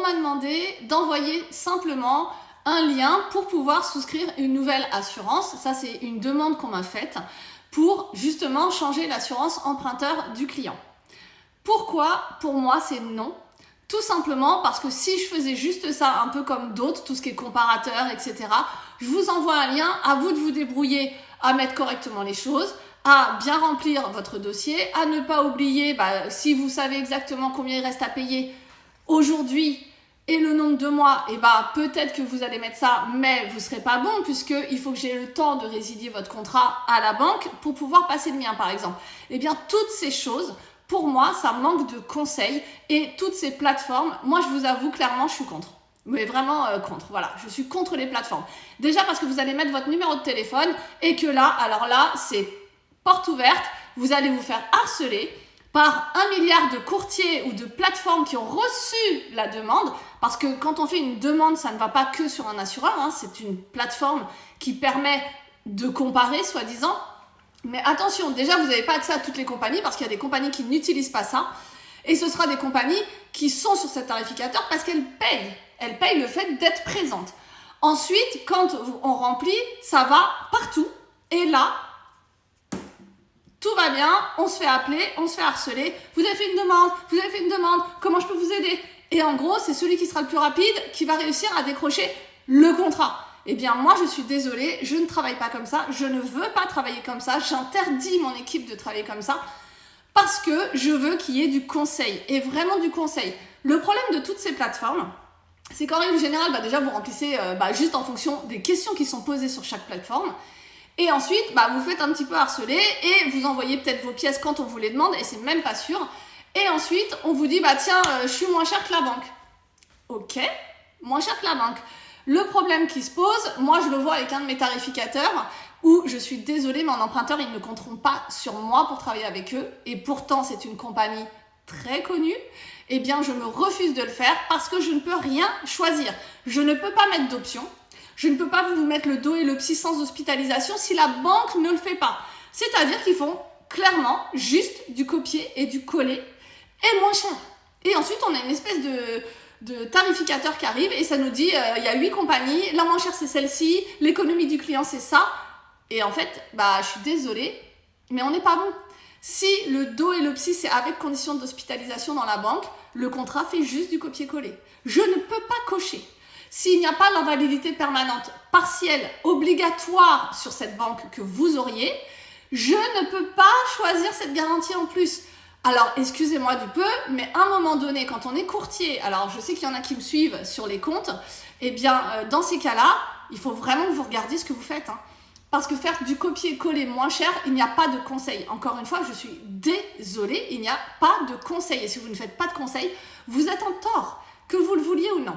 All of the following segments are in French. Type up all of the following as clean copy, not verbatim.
m'a demandé d'envoyer simplement un lien pour pouvoir souscrire une nouvelle assurance. Ça, c'est une demande qu'on m'a faite pour justement changer l'assurance emprunteur du client. Pourquoi? Pour moi, c'est non. Tout simplement parce que si je faisais juste ça, un peu comme d'autres, tout ce qui est comparateur, etc., je vous envoie un lien, à vous de vous débrouiller à mettre correctement les choses, à bien remplir votre dossier, à ne pas oublier, si vous savez exactement combien il reste à payer aujourd'hui et le nombre de mois, peut-être que vous allez mettre ça, mais vous ne serez pas bon puisqu'il faut que j'ai le temps de résilier votre contrat à la banque pour pouvoir passer le mien, par exemple. Eh bien, toutes ces choses, pour moi, ça manque de conseils et toutes ces plateformes, moi, je vous avoue clairement, je suis contre. Mais vraiment contre, voilà, je suis contre les plateformes. Déjà parce que vous allez mettre votre numéro de téléphone et que là, alors là, c'est porte ouverte, vous allez vous faire harceler par 1 milliard de courtiers ou de plateformes qui ont reçu la demande, parce que quand on fait une demande, ça ne va pas que sur un assureur, c'est une plateforme qui permet de comparer, soi-disant. Mais attention, déjà, vous n'avez pas accès à toutes les compagnies, parce qu'il y a des compagnies qui n'utilisent pas ça, et ce sera des compagnies qui sont sur cet tarificateur parce qu'elles payent. Elles payent le fait d'être présentes. Ensuite, quand on remplit, ça va partout, et là, tout va bien, on se fait appeler, on se fait harceler. Vous avez fait une demande, comment je peux vous aider? Et en gros, c'est celui qui sera le plus rapide qui va réussir à décrocher le contrat. Eh bien, moi, je suis désolée, je ne travaille pas comme ça, je ne veux pas travailler comme ça, j'interdis mon équipe de travailler comme ça parce que je veux qu'il y ait du conseil, et vraiment du conseil. Le problème de toutes ces plateformes, c'est qu'en règle générale, déjà, vous remplissez juste en fonction des questions qui sont posées sur chaque plateforme. Et ensuite, vous faites un petit peu harceler et vous envoyez peut-être vos pièces quand on vous les demande et c'est même pas sûr. Et ensuite, on vous dit, tiens, je suis moins cher que la banque. Ok, moins cher que la banque. Le problème qui se pose, moi je le vois avec un de mes tarificateurs où je suis désolée, mais en emprunteur, ils ne compteront pas sur moi pour travailler avec eux. Et pourtant, c'est une compagnie très connue. Eh bien, je me refuse de le faire parce que je ne peux rien choisir. Je ne peux pas mettre d'options. Je ne peux pas vous mettre le dos et le psy sans hospitalisation si la banque ne le fait pas. C'est-à-dire qu'ils font clairement juste du copier et du coller et moins cher. Et ensuite, on a une espèce de tarificateur qui arrive et ça nous dit il y a 8 compagnies, la moins chère c'est celle-ci, l'économie du client c'est ça. Et en fait, je suis désolée, mais on n'est pas bon. Si le dos et le psy c'est avec condition d'hospitalisation dans la banque, le contrat fait juste du copier-coller. Je ne peux pas cocher. S'il n'y a pas l'invalidité permanente partielle obligatoire sur cette banque que vous auriez, je ne peux pas choisir cette garantie en plus. Alors, excusez-moi du peu, mais à un moment donné, quand on est courtier, alors je sais qu'il y en a qui me suivent sur les comptes, eh bien, dans ces cas-là, il faut vraiment que vous regardiez ce que vous faites. Parce que faire du copier-coller moins cher, il n'y a pas de conseil. Encore une fois, je suis désolée, il n'y a pas de conseil. Et si vous ne faites pas de conseil, vous êtes en tort, que vous le vouliez ou non.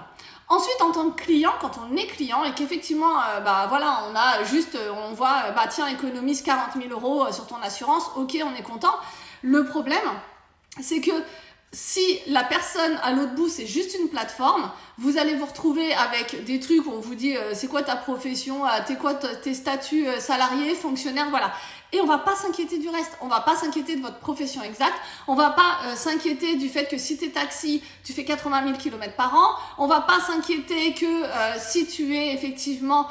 Ensuite, en tant que client, quand on est client et qu'effectivement, on a juste, on voit, tiens, économise 40 000 € sur ton assurance, ok, on est content. Le problème, c'est que si la personne à l'autre bout, c'est juste une plateforme, vous allez vous retrouver avec des trucs où on vous dit c'est quoi ta profession, t'es quoi tes statuts salariés, fonctionnaires, voilà. Et on va pas s'inquiéter du reste, on va pas s'inquiéter de votre profession exacte, on va pas s'inquiéter du fait que si t'es taxi, tu fais 80 000 km par an, on va pas s'inquiéter que si tu es effectivement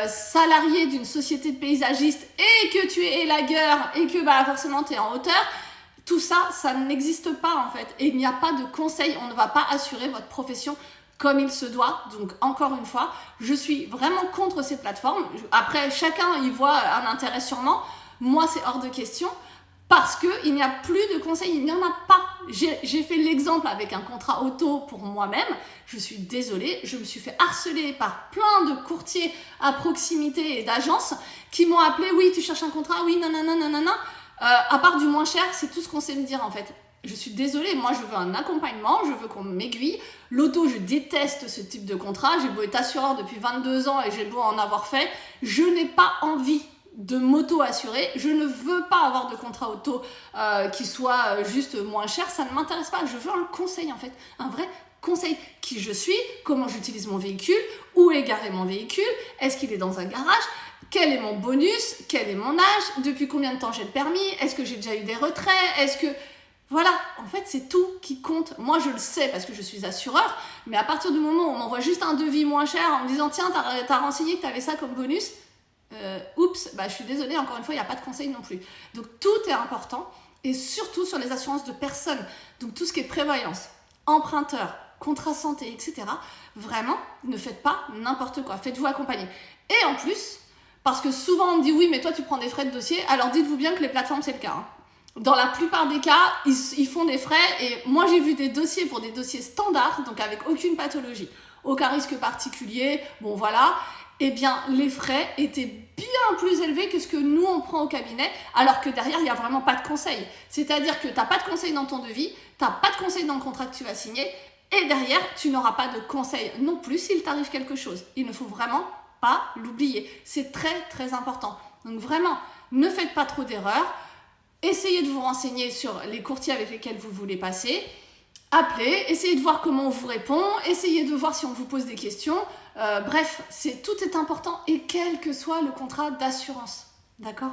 salarié d'une société de paysagistes et que tu es élagueur et que forcément t'es en hauteur. Tout ça, ça n'existe pas en fait. Et il n'y a pas de conseil, on ne va pas assurer votre profession comme il se doit. Donc encore une fois, je suis vraiment contre ces plateformes. Après, chacun y voit un intérêt sûrement. Moi, c'est hors de question parce qu'il n'y a plus de conseils, il n'y en a pas. J'ai fait l'exemple avec un contrat auto pour moi-même. Je suis désolée, je me suis fait harceler par plein de courtiers à proximité et d'agences qui m'ont appelé. Oui, tu cherches un contrat, oui, nanana. À part du moins cher, c'est tout ce qu'on sait me dire en fait. Je suis désolée, moi je veux un accompagnement, je veux qu'on m'aiguille. L'auto, je déteste ce type de contrat. J'ai beau être assureur depuis 22 ans et j'ai beau en avoir fait. Je n'ai pas envie de m'auto-assurer. Je ne veux pas avoir de contrat auto qui soit juste moins cher. Ça ne m'intéresse pas. Je veux un conseil en fait, un vrai conseil. Qui je suis, comment j'utilise mon véhicule, où est garé mon véhicule, est-ce qu'il est dans un garage, quel est mon bonus, quel est mon âge, depuis combien de temps j'ai le permis, est-ce que j'ai déjà eu des retraits, est-ce que... Voilà, en fait, c'est tout qui compte. Moi, je le sais parce que je suis assureur, mais à partir du moment où on m'envoie juste un devis moins cher en me disant « Tiens, t'as renseigné que t'avais ça comme bonus », oups, je suis désolée, encore une fois, il n'y a pas de conseil non plus. Donc, tout est important, et surtout sur les assurances de personnes. Donc, tout ce qui est prévoyance, emprunteur, contrat santé, etc. Vraiment, ne faites pas n'importe quoi. Faites-vous accompagner. Et en plus, parce que souvent on me dit « Oui, mais toi, tu prends des frais de dossier », alors dites-vous bien que les plateformes, c'est le cas. Dans la plupart des cas, ils font des frais, et moi, j'ai vu des dossiers pour des dossiers standards, donc avec aucune pathologie, aucun risque particulier, bon voilà, eh bien, les frais étaient bien plus élevés que ce que nous, on prend au cabinet, alors que derrière, il n'y a vraiment pas de conseil. C'est-à-dire que tu n'as pas de conseil dans ton devis, tu n'as pas de conseil dans le contrat que tu vas signer, et derrière, tu n'auras pas de conseil non plus s'il t'arrive quelque chose. Il ne faut vraiment pas l'oublier. C'est très, très important. Donc vraiment, ne faites pas trop d'erreurs. Essayez de vous renseigner sur les courtiers avec lesquels vous voulez passer. Appelez, essayez de voir comment on vous répond, essayez de voir si on vous pose des questions. Bref, tout est important et quel que soit le contrat d'assurance. D'accord ?